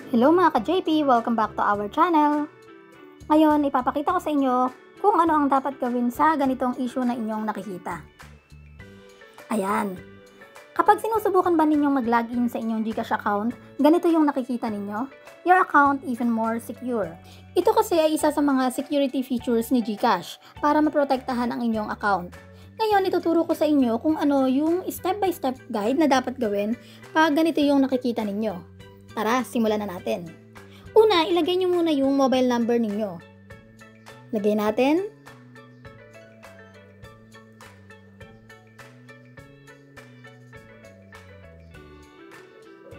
Hello mga ka-JP! Welcome back to our channel! Ngayon, ipapakita ko sa inyo kung ano ang dapat gawin sa ganitong issue na inyong nakikita. Ayan. Kapag sinusubukan ba ninyong mag-login sa inyong GCash account, ganito yung nakikita ninyo. Your account even more secure. Ito kasi ay isa sa mga security features ni GCash para maprotektahan ang inyong account. Ngayon, ituturo ko sa inyo kung ano yung step-by-step guide na dapat gawin pag ganito yung nakikita ninyo. Tara, simulan na natin. Una, ilagay nyo muna yung mobile number ninyo. Lagay natin.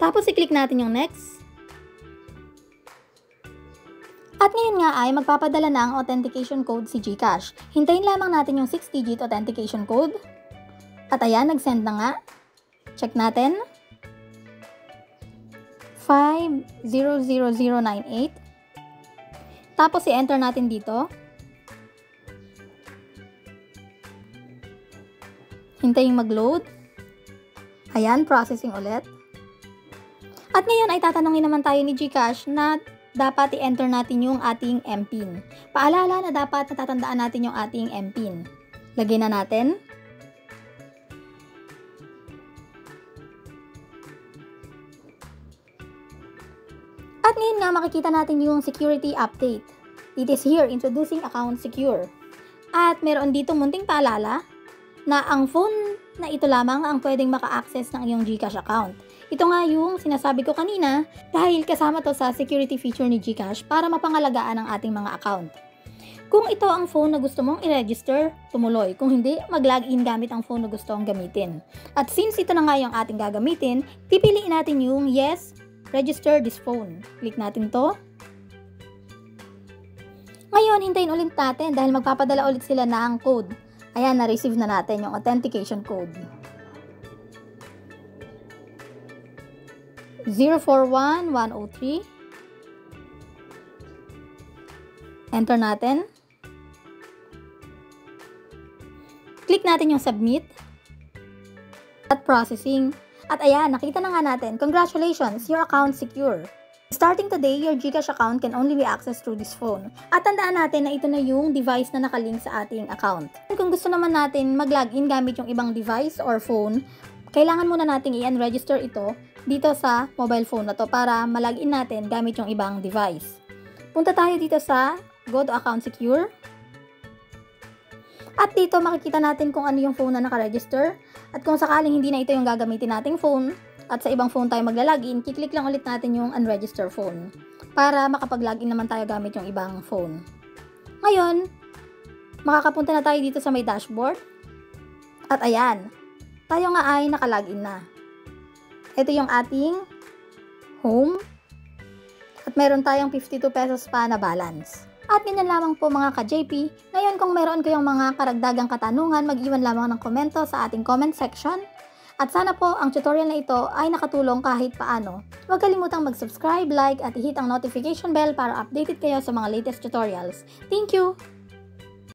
Tapos i-click natin yung next. At ngayon nga ay magpapadala ng authentication code si GCash. Hintayin lamang natin yung 6-digit authentication code. At ayan, nag-send na nga. Check natin. 500098. Tapos i-enter natin dito. Hintayin mag-load. Ayan, processing ulit. At ngayon ay tatanungin naman tayo ni GCash na dapat i-enter natin yung ating MPIN. Paalala na dapat natatandaan natin yung ating MPIN. Lagay na natin. At ngayon nga makikita natin yung security update. It is here, introducing account secure. At meron dito munting paalala na ang phone na ito lamang ang pwedeng maka-access ng iyong GCash account. Ito nga yung sinasabi ko kanina dahil kasama to sa security feature ni GCash para mapangalagaan ang ating mga account. Kung ito ang phone na gusto mong i-register, tumuloy. Kung hindi, mag-login gamit ang phone na gusto mong gamitin. At since ito na nga yung ating gagamitin, pipiliin natin yung yes, register this phone. Click natin to. Ngayon, hintayin ulit natin dahil magpapadala ulit sila ng code. Ayan, na-receive na natin yung authentication code. 041103. Enter natin. Click natin yung submit. At processing. At ayan, nakita na nga natin. Congratulations, your account secure. Starting today, your GCash account can only be accessed through this phone. At tandaan natin na ito na yung device na nakalink sa ating account. Kung gusto naman natin mag-login gamit yung ibang device or phone, kailangan muna natin i-unregister ito dito sa mobile phone na to para malagin natin gamit yung ibang device. Punta tayo dito sa Go to Account Secure. At dito makikita natin kung ano yung phone na nakaregister. At kung sakaling hindi na ito yung gagamitin nating phone at sa ibang phone tayo maglalagin, kiklik lang ulit natin yung unregister phone para makapag-login naman tayo gamit yung ibang phone. Ngayon, makakapunta na tayo dito sa may dashboard. At ayan, tayo nga ay nakalagin na. Ito yung ating home. At meron tayong 52 pesos pa na balance. At ganyan lamang po mga ka-JP. Ngayon kung meron kayong mga karagdagang katanungan, mag-iwan lamang ng komento sa ating comment section. At sana po ang tutorial na ito ay nakatulong kahit paano. Huwag kalimutang mag-subscribe, like at i-hit ang notification bell para updated kayo sa mga latest tutorials. Thank you!